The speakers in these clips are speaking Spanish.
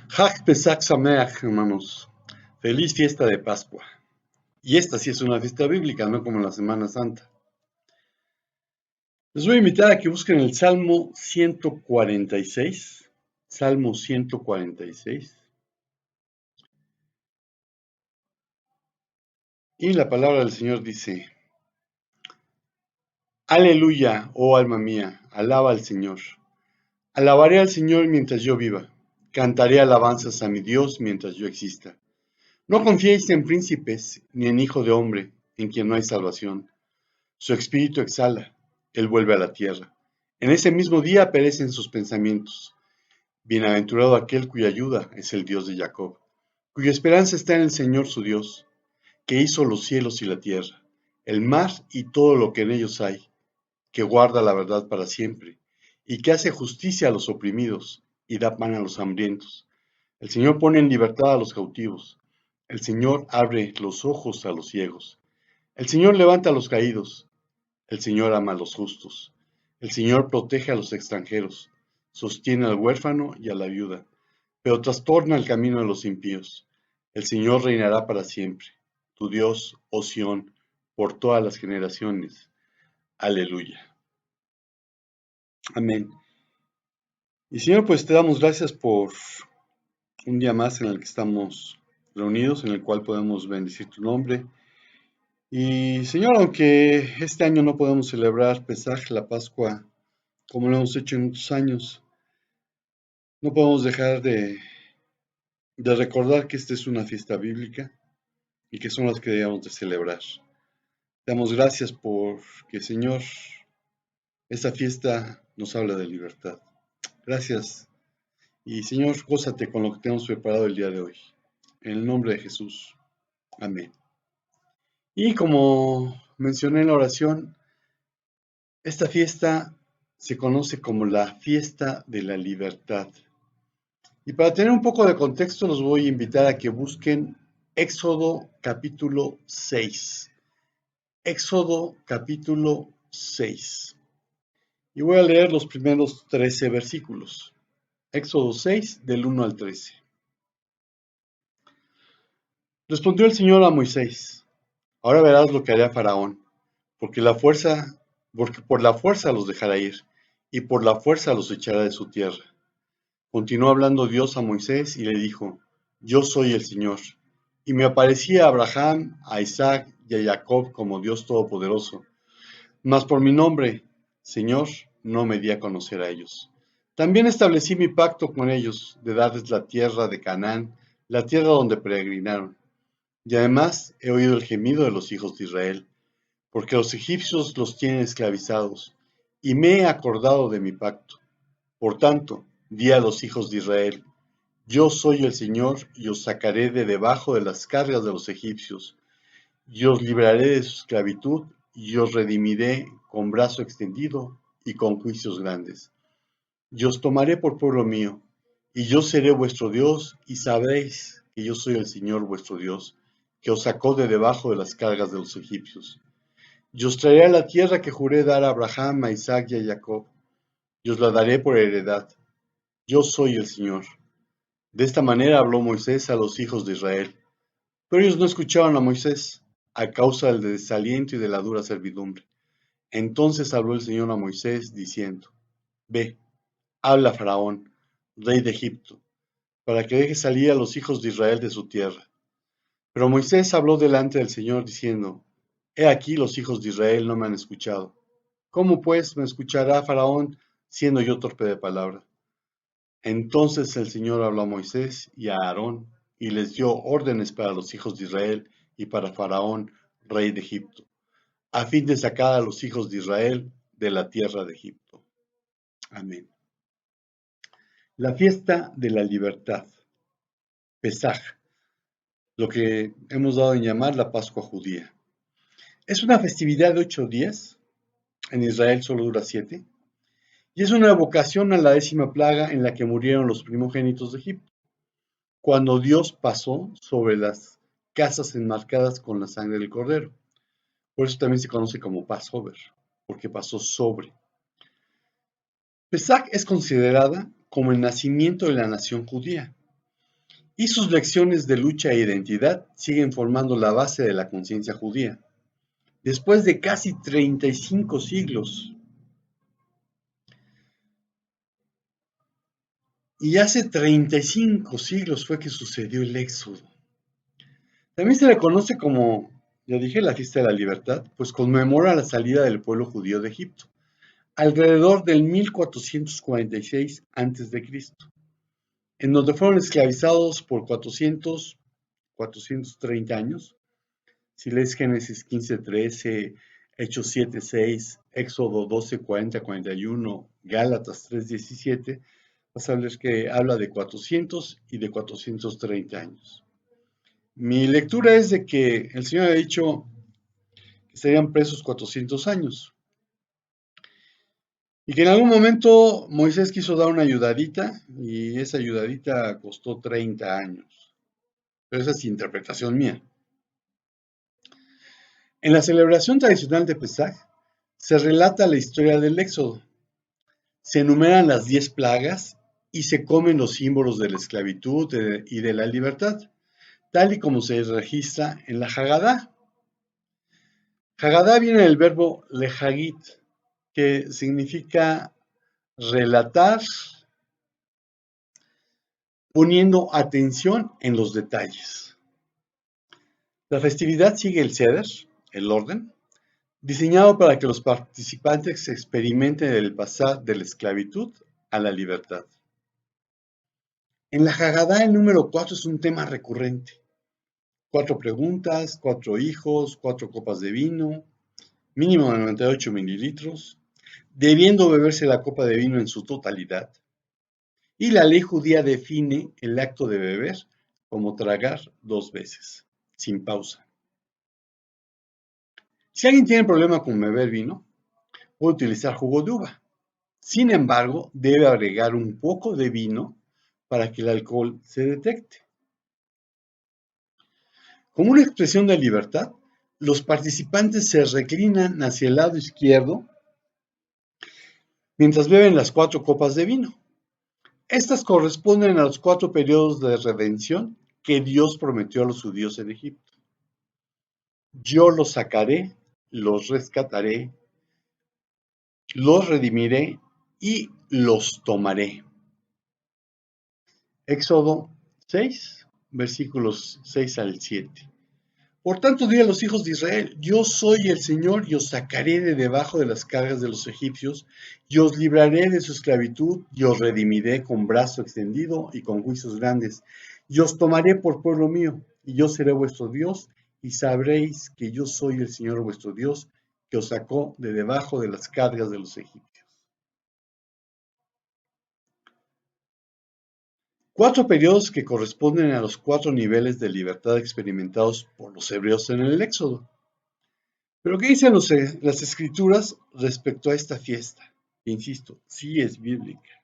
Hag Pesach Sameach, hermanos. Feliz fiesta de Pascua. Y esta sí es una fiesta bíblica, no como la Semana Santa. Les voy a invitar a que busquen el Salmo 146. Salmo 146. Y la palabra del Señor dice: Aleluya, oh alma mía, alaba al Señor. Alabaré al Señor mientras yo viva. Cantaré alabanzas a mi Dios mientras yo exista. No confiéis en príncipes, ni en hijo de hombre, en quien no hay salvación. Su espíritu exhala, él vuelve a la tierra. En ese mismo día perecen sus pensamientos. Bienaventurado aquel cuya ayuda es el Dios de Jacob, cuya esperanza está en el Señor su Dios, que hizo los cielos y la tierra, el mar y todo lo que en ellos hay, que guarda la verdad para siempre, y que hace justicia a los oprimidos y da pan a los hambrientos. El Señor pone en libertad a los cautivos. El Señor abre los ojos a los ciegos. El Señor levanta a los caídos. El Señor ama a los justos. El Señor protege a los extranjeros. Sostiene al huérfano y a la viuda, pero trastorna el camino de los impíos. El Señor reinará para siempre. Tu Dios, oh Sión, por todas las generaciones. Aleluya. Amén. Y Señor, pues te damos gracias por un día más en el que estamos reunidos, en el cual podemos bendecir tu nombre. Y Señor, aunque este año no podemos celebrar Pesaj, la Pascua, como lo hemos hecho en muchos años, no podemos dejar de recordar que esta es una fiesta bíblica y que son las que debemos de celebrar. Damos gracias porque, Señor, esta fiesta nos habla de libertad. Gracias. Y Señor, gózate con lo que tenemos preparado el día de hoy. En el nombre de Jesús. Amén. Y como mencioné en la oración, esta fiesta se conoce como la fiesta de la libertad. Y para tener un poco de contexto, los voy a invitar a que busquen Éxodo capítulo 6. Éxodo capítulo 6. Y voy a leer los primeros 13 versículos. Éxodo 6, del 1 al 13. Respondió el Señor a Moisés: Ahora verás lo que haré a Faraón, porque por la fuerza los dejará ir, y por la fuerza los echará de su tierra. Continuó hablando Dios a Moisés y le dijo: Yo soy el Señor. Y me aparecí a Abraham, a Isaac y a Jacob como Dios Todopoderoso. Mas por mi nombre, Señor, no me di a conocer a ellos. También establecí mi pacto con ellos, de darles la tierra de Canaán, la tierra donde peregrinaron. Y además he oído el gemido de los hijos de Israel, porque los egipcios los tienen esclavizados, y me he acordado de mi pacto. Por tanto, di a los hijos de Israel: Yo soy el Señor, y os sacaré de debajo de las cargas de los egipcios, y os libraré de su esclavitud, y os redimiré con brazo extendido y con juicios grandes. Y os tomaré por pueblo mío, y yo seré vuestro Dios, y sabréis que yo soy el Señor vuestro Dios, que os sacó de debajo de las cargas de los egipcios. Y os traeré a la tierra que juré dar a Abraham, a Isaac y a Jacob, y os la daré por heredad. Yo soy el Señor. De esta manera habló Moisés a los hijos de Israel. Pero ellos no escucharon a Moisés, a causa del desaliento y de la dura servidumbre. Entonces habló el Señor a Moisés, diciendo: Ve, habla a Faraón, rey de Egipto, para que deje salir a los hijos de Israel de su tierra. Pero Moisés habló delante del Señor, diciendo: He aquí los hijos de Israel no me han escuchado. ¿Cómo pues me escuchará Faraón, siendo yo torpe de palabra? Entonces el Señor habló a Moisés y a Aarón, y les dio órdenes para los hijos de Israel y para Faraón, rey de Egipto, a fin de sacar a los hijos de Israel de la tierra de Egipto. Amén. La fiesta de la libertad, Pesaj, lo que hemos dado en llamar la Pascua judía. Es una festividad de 8 días, en Israel solo dura 7, y es una evocación a la 10ª plaga en la que murieron los primogénitos de Egipto, cuando Dios pasó sobre las casas enmarcadas con la sangre del cordero. Por eso también se conoce como Passover, porque pasó sobre. Pesach es considerada como el nacimiento de la nación judía. y sus lecciones de lucha e identidad siguen formando la base de la conciencia judía. Después de casi 35 siglos, y hace 35 siglos fue que sucedió el Éxodo. También se le conoce como, ya dije, la fiesta de la libertad, pues conmemora la salida del pueblo judío de Egipto, alrededor del 1446 a.C., en donde fueron esclavizados por 430 años. Si lees Génesis 15:13, Hechos 7:6, Éxodo 12:40-41, Gálatas 3:17, vas a ver que habla de 400 y de 430 años. Mi lectura es de que el Señor ha dicho que serían presos 400 años y que en algún momento Moisés quiso dar una ayudadita y esa ayudadita costó 30 años. Pero esa es interpretación mía. En la celebración tradicional de Pesaj se relata la historia del Éxodo. Se enumeran las 10 plagas y se comen los símbolos de la esclavitud y de la libertad, tal y como se registra en la Hagadá. Hagadá viene del verbo lehagit, que significa relatar, poniendo atención en los detalles. La festividad sigue el Seder, el orden, diseñado para que los participantes experimenten el pasar de la esclavitud a la libertad. En la Hagadá el número 4 es un tema recurrente. 4 preguntas, 4 hijos, 4 copas de vino, mínimo de 98 mililitros, debiendo beberse la copa de vino en su totalidad. Y la ley judía define el acto de beber como tragar 2 veces, sin pausa. Si alguien tiene problema con beber vino, puede utilizar jugo de uva. Sin embargo, debe agregar un poco de vino para que el alcohol se detecte. Como una expresión de libertad, los participantes se reclinan hacia el lado izquierdo mientras beben las 4 copas de vino. Estas corresponden a los 4 periodos de redención que Dios prometió a los judíos en Egipto. Yo los sacaré, los rescataré, los redimiré y los tomaré. Éxodo 6, versículos 6 al 7. Por tanto, di a los hijos de Israel, yo soy el Señor y os sacaré de debajo de las cargas de los egipcios y os libraré de su esclavitud y os redimiré con brazo extendido y con juicios grandes y os tomaré por pueblo mío y yo seré vuestro Dios y sabréis que yo soy el Señor vuestro Dios que os sacó de debajo de las cargas de los egipcios. 4 periodos que corresponden a los 4 niveles de libertad experimentados por los hebreos en el Éxodo. Pero ¿qué dicen las escrituras respecto a esta fiesta? Insisto, sí es bíblica.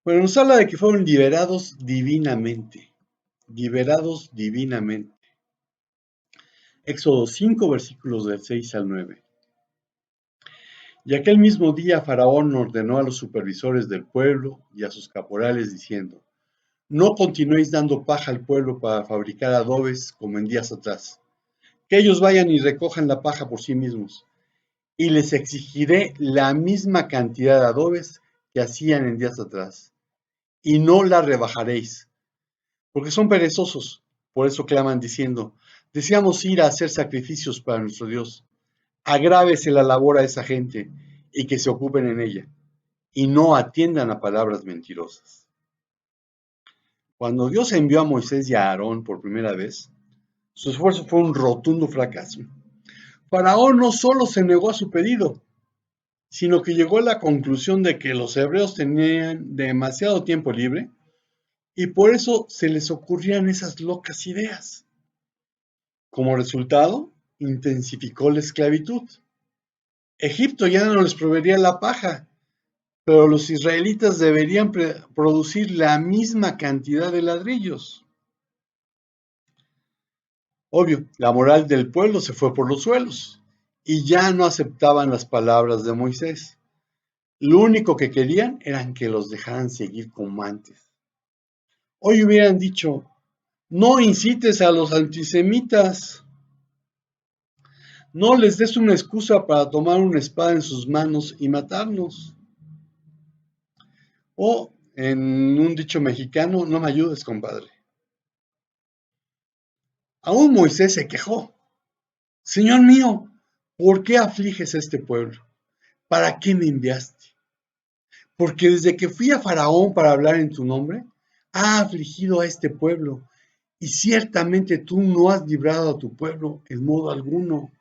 Bueno, nos habla de que fueron liberados divinamente. Liberados divinamente. Éxodo 5, versículos del 6 al 9. Y aquel mismo día Faraón ordenó a los supervisores del pueblo y a sus caporales diciendo, no continuéis dando paja al pueblo para fabricar adobes como en días atrás. Que ellos vayan y recojan la paja por sí mismos. Y les exigiré la misma cantidad de adobes que hacían en días atrás. Y no la rebajaréis, porque son perezosos. Por eso claman diciendo, deseamos ir a hacer sacrificios para nuestro Dios. Agrávese la labor a esa gente y que se ocupen en ella, y no atiendan a palabras mentirosas. Cuando Dios envió a Moisés y a Aarón por primera vez, su esfuerzo fue un rotundo fracaso. Faraón no solo se negó a su pedido, sino que llegó a la conclusión de que los hebreos tenían demasiado tiempo libre y por eso se les ocurrían esas locas ideas. Como resultado, intensificó la esclavitud. Egipto ya no les proveería la paja, pero los israelitas deberían producir la misma cantidad de ladrillos. Obvio, la moral del pueblo se fue por los suelos y ya no aceptaban las palabras de Moisés. Lo único que querían era que los dejaran seguir como antes. Hoy hubieran dicho, no incites a los antisemitas, no les des una excusa para tomar una espada en sus manos y matarnos. O en un dicho mexicano, no me ayudes, compadre. Aún Moisés se quejó. Señor mío, ¿por qué afliges a este pueblo? ¿Para qué me enviaste? Porque desde que fui a Faraón para hablar en tu nombre, ha afligido a este pueblo, y ciertamente tú no has librado a tu pueblo en modo alguno.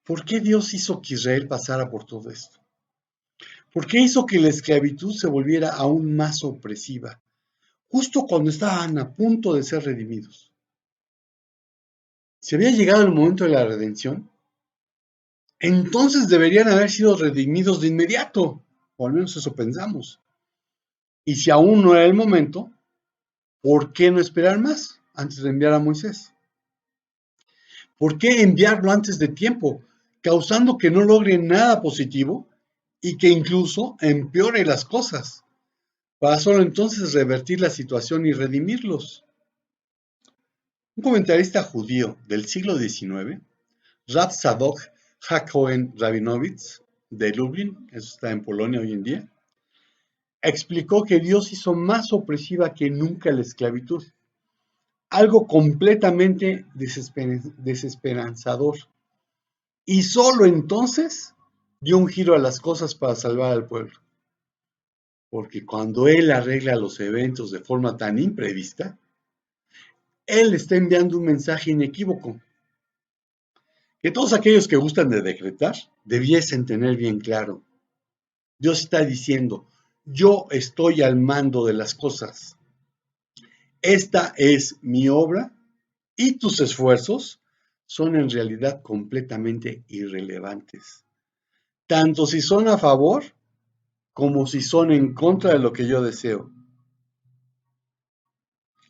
¿Por qué Dios hizo que Israel pasara por todo esto? ¿Por qué hizo que la esclavitud se volviera aún más opresiva, justo cuando estaban a punto de ser redimidos? Si había llegado el momento de la redención, entonces deberían haber sido redimidos de inmediato, o al menos eso pensamos. Y si aún no era el momento, ¿por qué no esperar más antes de enviar a Moisés? ¿Por qué enviarlo antes de tiempo, causando que no logre nada positivo y que incluso empeore las cosas, para solo entonces revertir la situación y redimirlos? Un comentarista judío del siglo XIX, Rav Sadok Hakohen Rabinovich, de Lublin, eso está en Polonia hoy en día, explicó que Dios hizo más opresiva que nunca la esclavitud, algo completamente desesperanzador, y solo entonces dio un giro a las cosas para salvar al pueblo. Porque cuando Él arregla los eventos de forma tan imprevista, Él está enviando un mensaje inequívoco, que todos aquellos que gustan de decretar debiesen tener bien claro. Dios está diciendo, yo estoy al mando de las cosas. Esta es mi obra y tus esfuerzos son en realidad completamente irrelevantes, tanto si son a favor como si son en contra de lo que yo deseo.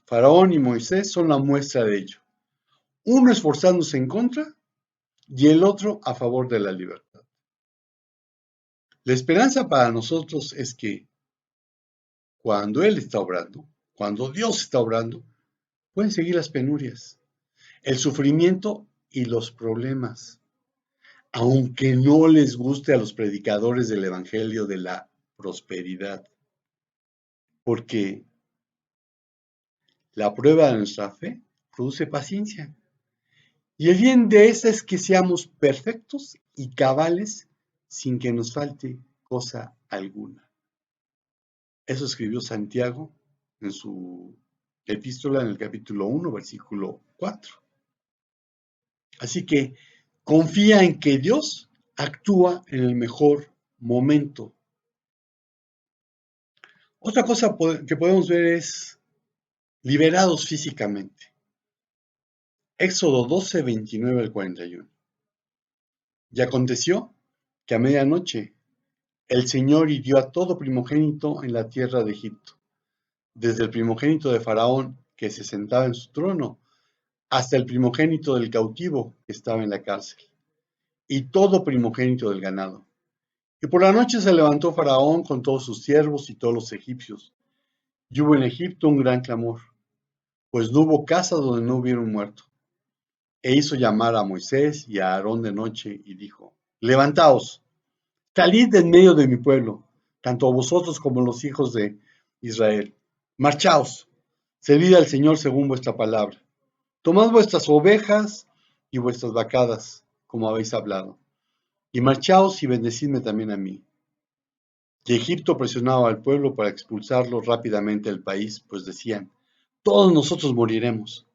Faraón y Moisés son la muestra de ello, uno esforzándose en contra y el otro a favor de la libertad. La esperanza para nosotros es que cuando Él está obrando, cuando Dios está obrando, pueden seguir las penurias, el sufrimiento y los problemas, aunque no les guste a los predicadores del Evangelio de la prosperidad, porque la prueba de nuestra fe produce paciencia. Y el bien de esta es que seamos perfectos y cabales sin que nos falte cosa alguna. Eso escribió Santiago en su epístola en el capítulo 1, versículo 4. Así que confía en que Dios actúa en el mejor momento. Otra cosa que podemos ver es liberados físicamente. Éxodo 12, 29 al 41. Y aconteció que a medianoche el Señor hirió a todo primogénito en la tierra de Egipto, desde el primogénito de Faraón que se sentaba en su trono, hasta el primogénito del cautivo que estaba en la cárcel, y todo primogénito del ganado. Y por la noche se levantó Faraón con todos sus siervos y todos los egipcios, y hubo en Egipto un gran clamor, pues no hubo casa donde no hubiera un muerto. E hizo llamar a Moisés y a Aarón de noche y dijo, levantaos, salid de en medio de mi pueblo, tanto vosotros como los hijos de Israel. Marchaos, servid al Señor según vuestra palabra. Tomad vuestras ovejas y vuestras vacadas, como habéis hablado, y marchaos y bendecidme también a mí. Y Egipto presionaba al pueblo para expulsarlo rápidamente del país, pues decían, todos nosotros moriremos.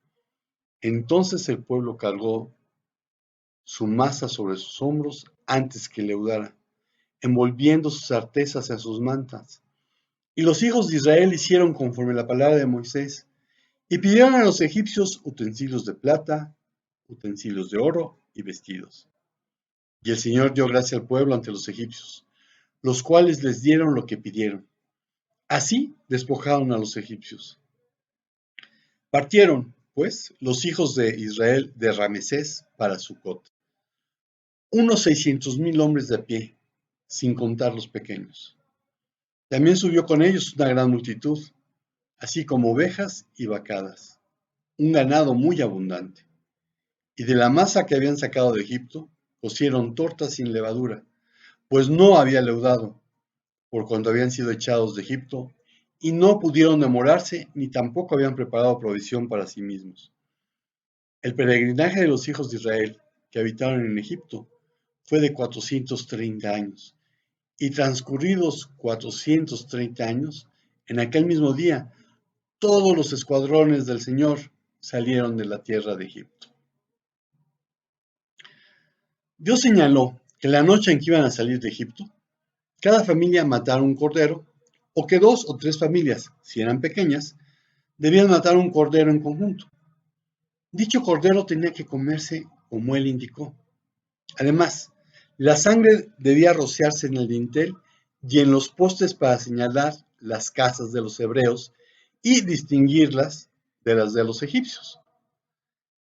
Entonces el pueblo cargó su masa sobre sus hombros antes que leudara, envolviendo sus artesas en sus mantas. Y los hijos de Israel hicieron conforme la palabra de Moisés, y pidieron a los egipcios utensilios de plata, utensilios de oro y vestidos. Y el Señor dio gracia al pueblo ante los egipcios, los cuales les dieron lo que pidieron. Así despojaron a los egipcios. Partieron, pues, los hijos de Israel de Ramesés para Sucot, unos 600,000 hombres de a pie, sin contar los pequeños. También subió con ellos una gran multitud, así como ovejas y vacadas, un ganado muy abundante. Y de la masa que habían sacado de Egipto, cocieron tortas sin levadura, pues no había leudado, por cuanto habían sido echados de Egipto, y no pudieron demorarse, ni tampoco habían preparado provisión para sí mismos. El peregrinaje de los hijos de Israel, que habitaron en Egipto, fue de 430 años, y transcurridos 430 años, en aquel mismo día, todos los escuadrones del Señor salieron de la tierra de Egipto. Dios señaló que la noche en que iban a salir de Egipto, cada familia matara un cordero, o que 2 o 3 familias, si eran pequeñas, debían matar un cordero en conjunto. Dicho cordero tenía que comerse como él indicó. Además, la sangre debía rociarse en el dintel y en los postes para señalar las casas de los hebreos y distinguirlas de las de los egipcios.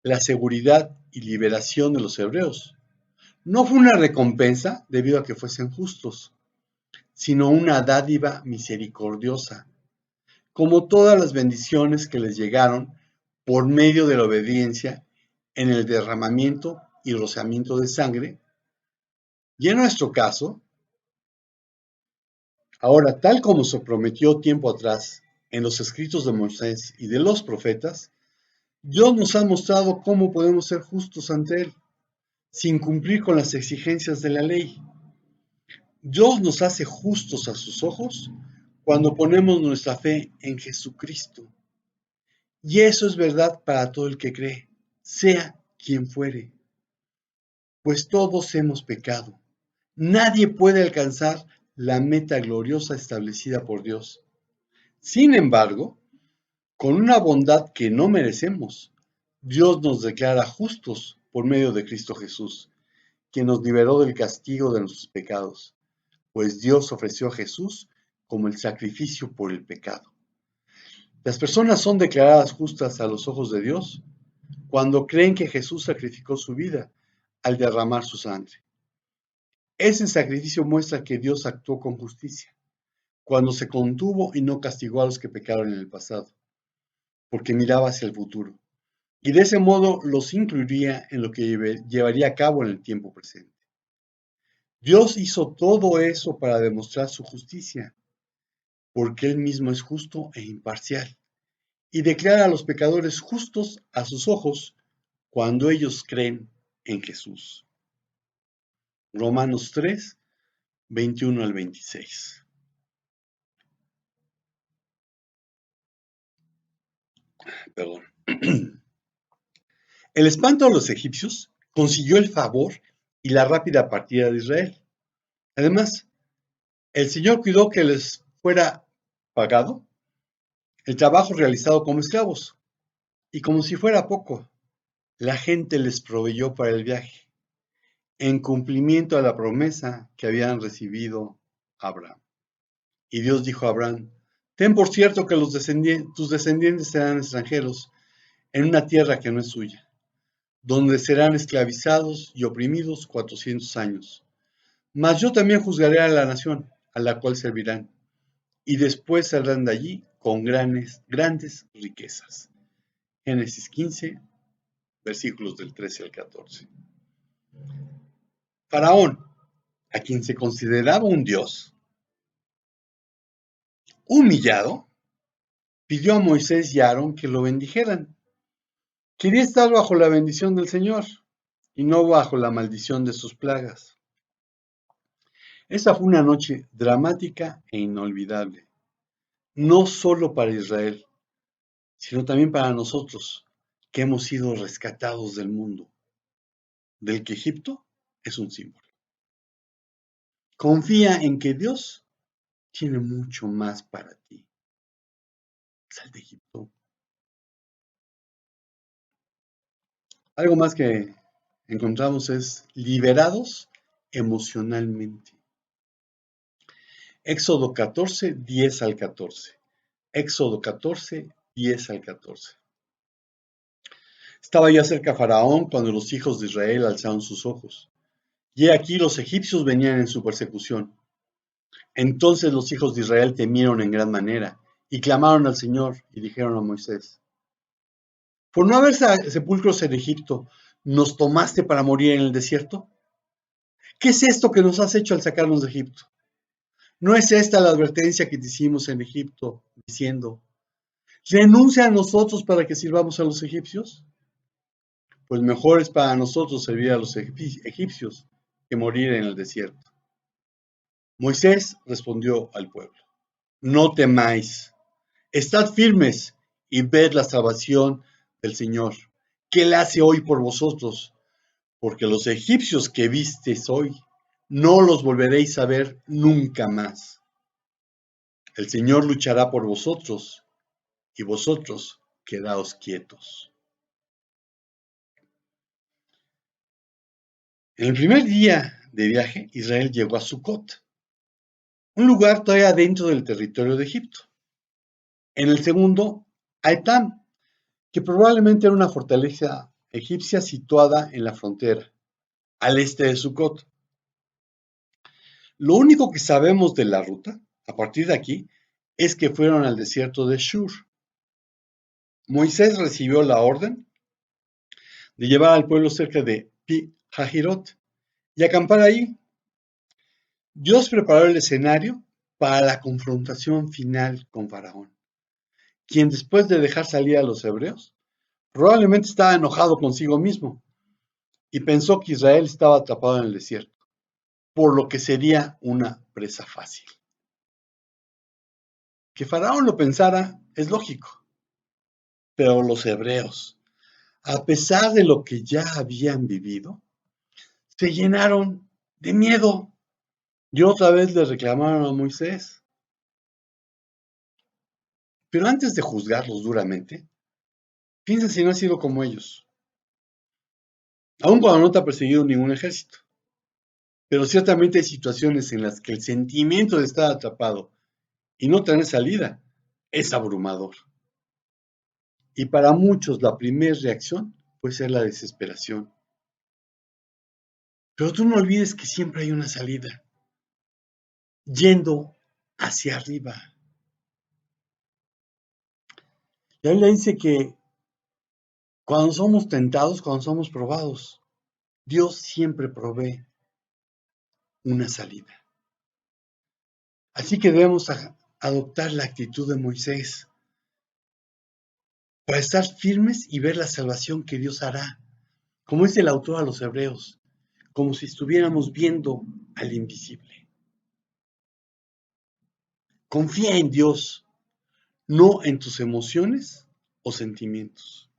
La seguridad y liberación de los hebreos no fue una recompensa debido a que fuesen justos, sino una dádiva misericordiosa, como todas las bendiciones que les llegaron por medio de la obediencia en el derramamiento y rociamiento de sangre. Y en nuestro caso, ahora tal como se prometió tiempo atrás en los escritos de Moisés y de los profetas, Dios nos ha mostrado cómo podemos ser justos ante Él, sin cumplir con las exigencias de la ley. Dios nos hace justos a sus ojos cuando ponemos nuestra fe en Jesucristo. Y eso es verdad para todo el que cree, sea quien fuere. Pues todos hemos pecado. Nadie puede alcanzar la meta gloriosa establecida por Dios. Sin embargo, con una bondad que no merecemos, Dios nos declara justos por medio de Cristo Jesús, quien nos liberó del castigo de nuestros pecados, pues Dios ofreció a Jesús como el sacrificio por el pecado. Las personas son declaradas justas a los ojos de Dios cuando creen que Jesús sacrificó su vida al derramar su sangre. Ese sacrificio muestra que Dios actuó con justicia, cuando se contuvo y no castigó a los que pecaron en el pasado, porque miraba hacia el futuro, y de ese modo los incluiría en lo que llevaría a cabo en el tiempo presente. Dios hizo todo eso para demostrar su justicia, porque Él mismo es justo e imparcial, y declara a los pecadores justos a sus ojos cuando ellos creen en Jesús. Romanos 3, 21 al 26. Perdón. El espanto de los egipcios consiguió el favor y la rápida partida de Israel. Además, el Señor cuidó que les fuera pagado el trabajo realizado como esclavos, y como si fuera poco, la gente les proveyó para el viaje, en cumplimiento a la promesa que habían recibido Abraham. Y Dios dijo a Abraham: ten por cierto que tus descendientes serán extranjeros en una tierra que no es suya, donde serán esclavizados y oprimidos 400 años. Mas yo también juzgaré a la nación a la cual servirán, y después saldrán de allí con grandes riquezas. Génesis 15, versículos del 13 al 14. Faraón, a quien se consideraba un dios, humillado, pidió a Moisés y a Aarón que lo bendijeran. Quería estar bajo la bendición del Señor y no bajo la maldición de sus plagas. Esa fue una noche dramática e inolvidable, no solo para Israel, sino también para nosotros, que hemos sido rescatados del mundo, del que Egipto es un símbolo. Confía en que Dios tiene mucho más para ti. Sal de Egipto. Algo más que encontramos es liberados emocionalmente. Éxodo 14, 10 al 14. Éxodo 14, 10 al 14. Estaba ya cerca Faraón cuando los hijos de Israel alzaron sus ojos. Y he aquí los egipcios venían en su persecución. Entonces los hijos de Israel temieron en gran manera y clamaron al Señor y dijeron a Moisés: por no haber sepulcros en Egipto, ¿nos tomaste para morir en el desierto? ¿Qué es esto que nos has hecho al sacarnos de Egipto? ¿No es esta la advertencia que te hicimos en Egipto, diciendo: renuncia a nosotros para que sirvamos a los egipcios? Pues mejor es para nosotros servir a los egipcios que morir en el desierto. Moisés respondió al pueblo: no temáis, estad firmes y ved la salvación del Señor, que Él hace hoy por vosotros, porque los egipcios que visteis hoy, no los volveréis a ver nunca más. El Señor luchará por vosotros, y vosotros quedaos quietos. En el primer día de viaje, Israel llegó a Sucot, un lugar todavía dentro del territorio de Egipto. En el segundo, a Etam, que probablemente era una fortaleza egipcia situada en la frontera, al este de Sucot. Lo único que sabemos de la ruta, a partir de aquí, es que fueron al desierto de Shur. Moisés recibió la orden de llevar al pueblo cerca de Pi Hahirot y acampar ahí. Dios preparó el escenario para la confrontación final con Faraón, quien después de dejar salir a los hebreos, probablemente estaba enojado consigo mismo y pensó que Israel estaba atrapado en el desierto, por lo que sería una presa fácil. Que Faraón lo pensara es lógico, pero los hebreos, a pesar de lo que ya habían vivido, se llenaron de miedo y otra vez le reclamaron a Moisés. Pero antes de juzgarlos duramente, piensa si no has sido como ellos, aun cuando no te ha perseguido ningún ejército. Pero ciertamente hay situaciones en las que el sentimiento de estar atrapado y no tener salida es abrumador. Y para muchos la primera reacción puede ser la desesperación. Pero tú no olvides que siempre hay una salida, yendo hacia arriba. La Biblia dice que cuando somos tentados, cuando somos probados, Dios siempre provee una salida. Así que debemos adoptar la actitud de Moisés para estar firmes y ver la salvación que Dios hará, como dice el autor a los Hebreos, como si estuviéramos viendo al invisible. Confía en Dios, no en tus emociones o sentimientos.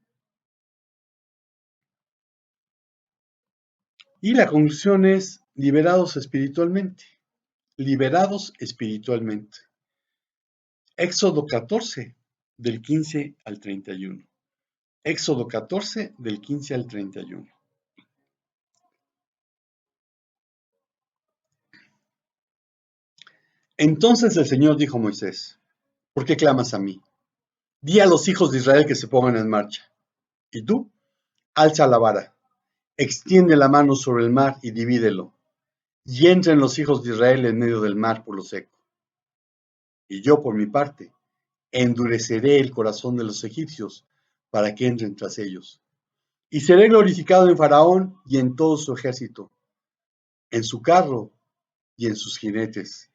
Y la conclusión es liberados espiritualmente. Liberados espiritualmente. Éxodo 14, del 15 al 31. Éxodo 14, del 15 al 31. Entonces el Señor dijo a Moisés: ¿por qué clamas a mí? Di a los hijos de Israel que se pongan en marcha. Y tú, alza la vara, extiende la mano sobre el mar y divídelo, y entren los hijos de Israel en medio del mar por lo seco. Y yo, por mi parte, endureceré el corazón de los egipcios para que entren tras ellos. Y seré glorificado en Faraón y en todo su ejército, en su carro y en sus jinetes.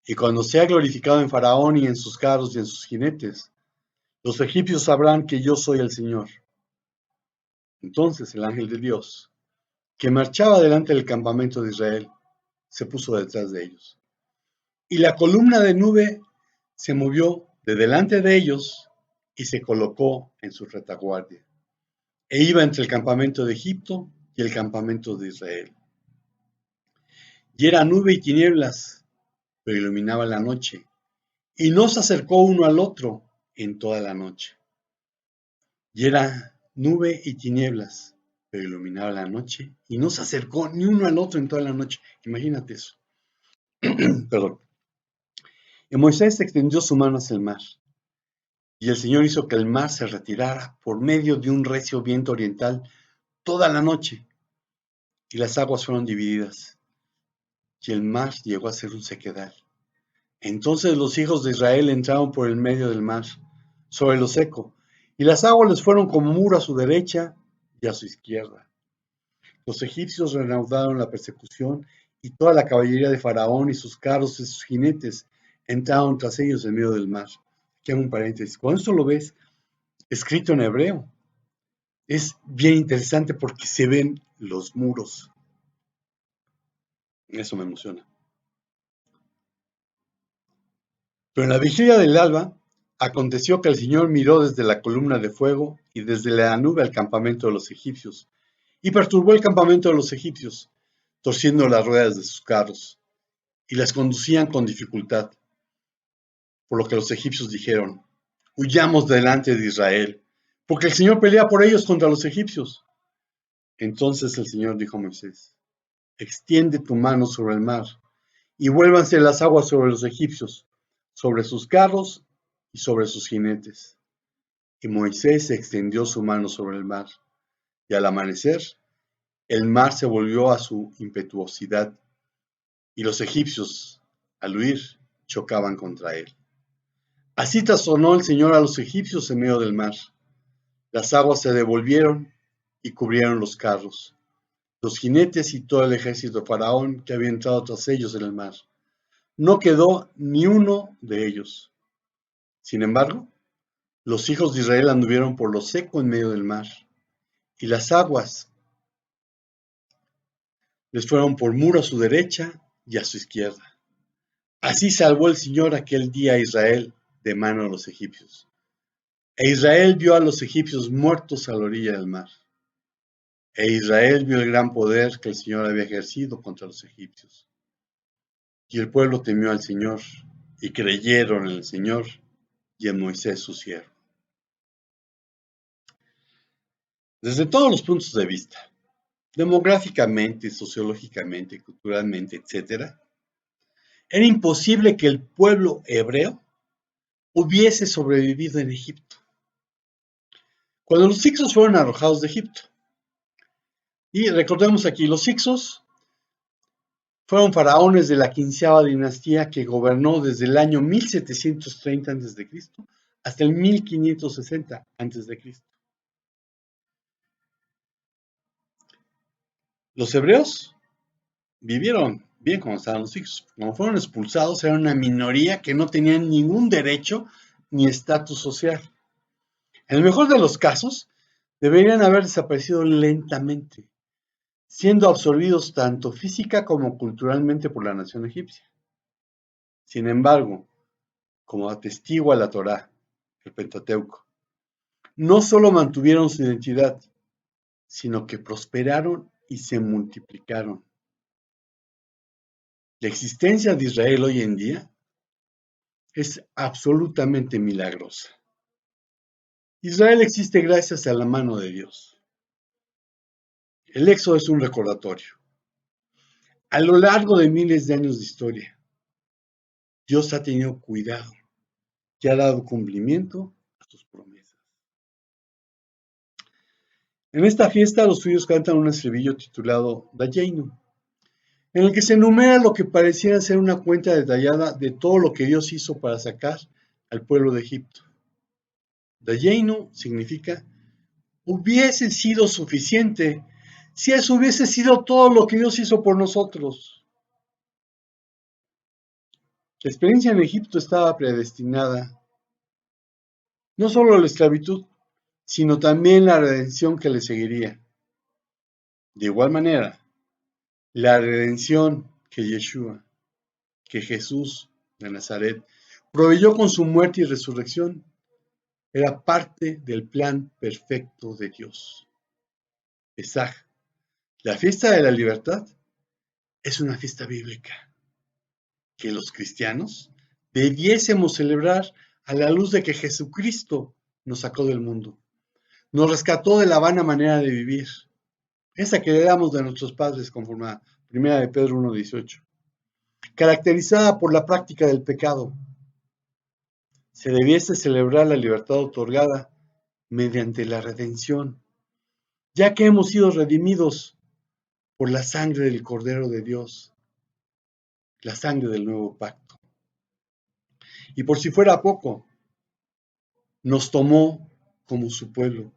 Y cuando sea glorificado en Faraón y en sus carros y en sus jinetes, los egipcios sabrán que yo soy el Señor. Entonces el ángel de Dios, que marchaba delante del campamento de Israel, se puso detrás de ellos. Y la columna de nube se movió de delante de ellos y se colocó en su retaguardia. E iba entre el campamento de Egipto y el campamento de Israel. Y era nube y tinieblas, pero iluminaba la noche. Y no se acercó uno al otro en toda la noche. Y era nube y tinieblas, pero iluminaba la noche. Y no se acercó ni uno al otro en toda la noche. Imagínate eso. Perdón. Y Moisés extendió su mano hacia el mar. Y el Señor hizo que el mar se retirara por medio de un recio viento oriental toda la noche. Y las aguas fueron divididas. Y el mar llegó a ser un sequedal. Entonces los hijos de Israel entraron por el medio del mar, sobre lo seco, y las aguas les fueron como muro a su derecha y a su izquierda. Los egipcios reanudaron la persecución, y toda la caballería de Faraón y sus carros y sus jinetes entraron tras ellos en medio del mar. Aquí hago un paréntesis. Cuando esto lo ves escrito en hebreo, es bien interesante porque se ven los muros. Eso me emociona. Pero en la vigilia del alba, aconteció que el Señor miró desde la columna de fuego y desde la nube al campamento de los egipcios, y perturbó el campamento de los egipcios, torciendo las ruedas de sus carros, y las conducían con dificultad. Por lo que los egipcios dijeron: huyamos delante de Israel, porque el Señor pelea por ellos contra los egipcios. Entonces el Señor dijo a Moisés: extiende tu mano sobre el mar, y vuélvanse las aguas sobre los egipcios, sobre sus carros y sobre sus jinetes. Y Moisés extendió su mano sobre el mar, y al amanecer el mar se volvió a su impetuosidad, y los egipcios, al huir, chocaban contra él. Así trastornó el Señor a los egipcios en medio del mar. Las aguas se devolvieron y cubrieron los carros, los jinetes y todo el ejército de Faraón que había entrado tras ellos en el mar. No quedó ni uno de ellos. Sin embargo, los hijos de Israel anduvieron por lo seco en medio del mar, y las aguas les fueron por muro a su derecha y a su izquierda. Así salvó el Señor aquel día a Israel de mano de los egipcios. E Israel vio a los egipcios muertos a la orilla del mar. E Israel vio el gran poder que el Señor había ejercido contra los egipcios. Y el pueblo temió al Señor, y creyeron en el Señor y en Moisés su siervo. Desde todos los puntos de vista, demográficamente, sociológicamente, culturalmente, etc., era imposible que el pueblo hebreo hubiese sobrevivido en Egipto. Cuando los hicsos fueron arrojados de Egipto, y recordemos aquí, los hicsos fueron faraones de la 15ª dinastía que gobernó desde el año 1730 a.C. hasta el 1560 a.C. Los hebreos vivieron bien cuando estaban los hicsos. Cuando fueron expulsados, eran una minoría que no tenían ningún derecho ni estatus social. En el mejor de los casos, deberían haber desaparecido lentamente, siendo absorbidos tanto física como culturalmente por la nación egipcia. Sin embargo, como atestigua la Torá, el Pentateuco, no solo mantuvieron su identidad, sino que prosperaron y se multiplicaron. La existencia de Israel hoy en día es absolutamente milagrosa. Israel existe gracias a la mano de Dios. El Éxodo es un recordatorio. A lo largo de miles de años de historia, Dios ha tenido cuidado y ha dado cumplimiento a sus promesas. En esta fiesta los judíos cantan un estribillo titulado Dayenu, en el que se enumera lo que pareciera ser una cuenta detallada de todo lo que Dios hizo para sacar al pueblo de Egipto. Dayenu significa: hubiese sido suficiente si eso hubiese sido todo lo que Dios hizo por nosotros. La experiencia en Egipto estaba predestinada, no solo a la esclavitud, sino también la redención que le seguiría. De igual manera, la redención que Yeshua, que Jesús de Nazaret, proveyó con su muerte y resurrección, era parte del plan perfecto de Dios. Pesaj, la fiesta de la libertad, es una fiesta bíblica que los cristianos debiésemos celebrar a la luz de que Jesucristo nos sacó del mundo, nos rescató de la vana manera de vivir, esa que heredamos de nuestros padres conforme a 1 de Pedro 1:18, caracterizada por la práctica del pecado. Se debiese celebrar la libertad otorgada mediante la redención, ya que hemos sido redimidos por la sangre del Cordero de Dios, la sangre del nuevo pacto. Y por si fuera poco, nos tomó como su pueblo.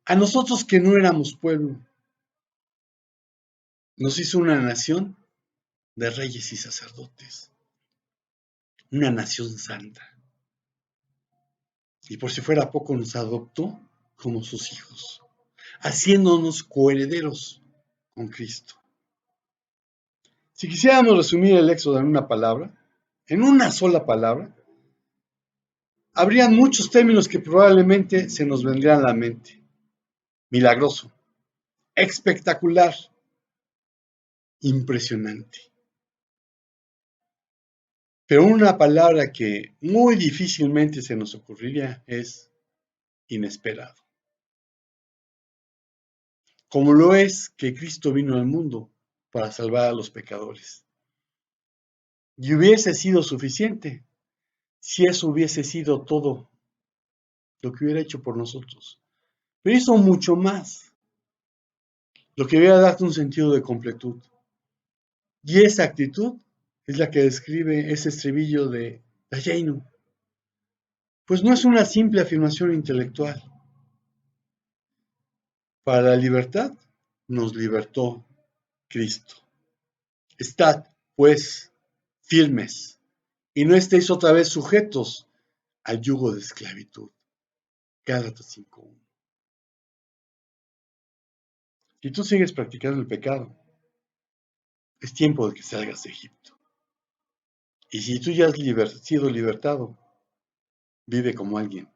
A nosotros que no éramos pueblo, nos hizo una nación de reyes y sacerdotes, una nación santa. Y por si fuera poco, nos adoptó como sus hijos, haciéndonos coherederos con Cristo. Si quisiéramos resumir el Éxodo en una palabra, en una sola palabra, habrían muchos términos que probablemente se nos vendrían a la mente. Milagroso, espectacular, impresionante. Pero una palabra que muy difícilmente se nos ocurriría es inesperado. Como lo es que Cristo vino al mundo para salvar a los pecadores. Y hubiese sido suficiente si eso hubiese sido todo lo que hubiera hecho por nosotros. Pero hizo mucho más, lo que hubiera dado un sentido de completud. Y esa actitud es la que describe ese estribillo de Dayenu. Pues no es una simple afirmación intelectual. Para la libertad nos libertó Cristo. Estad, pues, firmes, y no estéis otra vez sujetos al yugo de esclavitud. Gálatas 5:1. Si tú sigues practicando el pecado, es tiempo de que salgas de Egipto. Y si tú ya has sido libertado, vive como alguien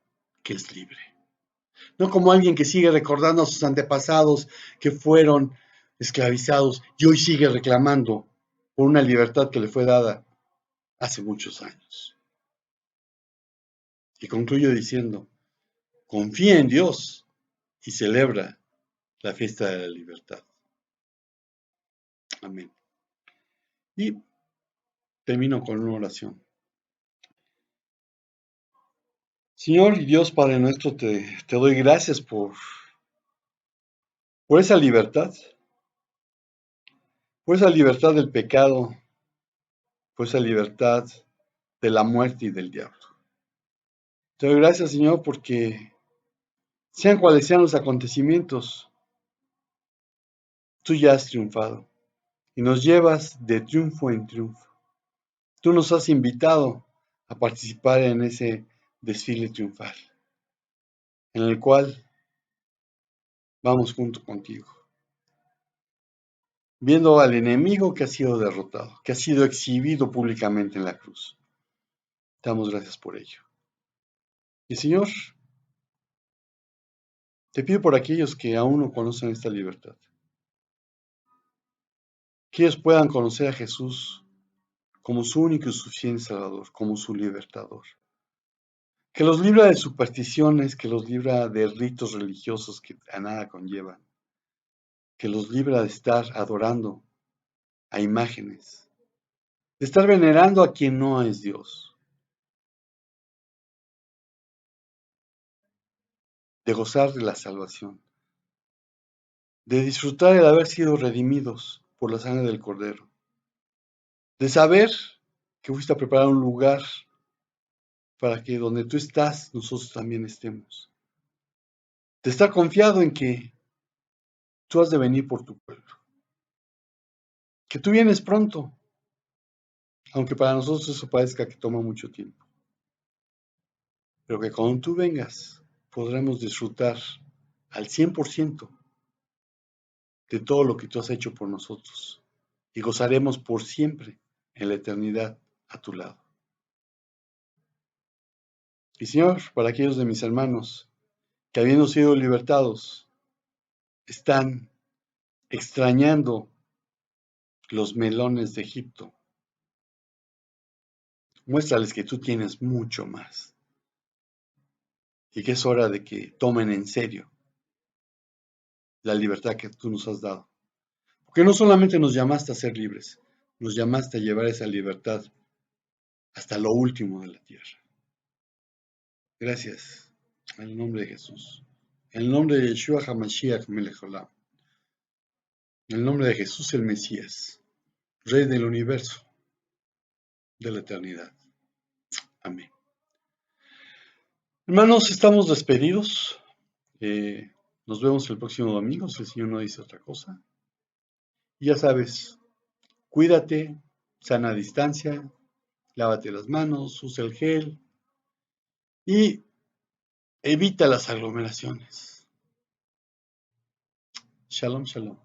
que es libre. No como alguien que sigue recordando a sus antepasados que fueron esclavizados y hoy sigue reclamando por una libertad que le fue dada hace muchos años. Y concluyo diciendo, confía en Dios y celebra la fiesta de la libertad. Amén. Y termino con una oración. Señor y Dios Padre nuestro, te doy gracias por esa libertad, por esa libertad del pecado, por esa libertad de la muerte y del diablo. Te doy gracias, Señor, porque sean cuales sean los acontecimientos, tú ya has triunfado y nos llevas de triunfo en triunfo. Tú nos has invitado a participar en ese desfile triunfal, en el cual vamos junto contigo, viendo al enemigo que ha sido derrotado, que ha sido exhibido públicamente en la cruz. Te damos gracias por ello. Y Señor, te pido por aquellos que aún no conocen esta libertad, que ellos puedan conocer a Jesús como su único y suficiente Salvador, como su libertador. Que los libra de supersticiones, que los libra de ritos religiosos que a nada conllevan, que los libra de estar adorando a imágenes, de estar venerando a quien no es Dios, de gozar de la salvación, de disfrutar el haber sido redimidos por la sangre del Cordero, de saber que fuiste a preparar un lugar para que donde tú estás, nosotros también estemos, de estar confiado en que tú has de venir por tu pueblo, que tú vienes pronto, aunque para nosotros eso parezca que toma mucho tiempo, pero que cuando tú vengas podremos disfrutar al 100% de todo lo que tú has hecho por nosotros y gozaremos por siempre en la eternidad a tu lado. Y Señor, para aquellos de mis hermanos que habiendo sido libertados, están extrañando los melones de Egipto, muéstrales que tú tienes mucho más y que es hora de que tomen en serio la libertad que tú nos has dado. Porque no solamente nos llamaste a ser libres, nos llamaste a llevar esa libertad hasta lo último de la tierra. Gracias, en el nombre de Jesús. En el nombre de Yeshua HaMashiach Melech Olam. En el nombre de Jesús el Mesías, Rey del universo, de la eternidad. Amén. Hermanos, estamos despedidos. Nos vemos el próximo domingo, si el Señor no dice otra cosa. Y ya sabes, cuídate, sana distancia, lávate las manos, usa el gel y evita las aglomeraciones. Shalom, shalom.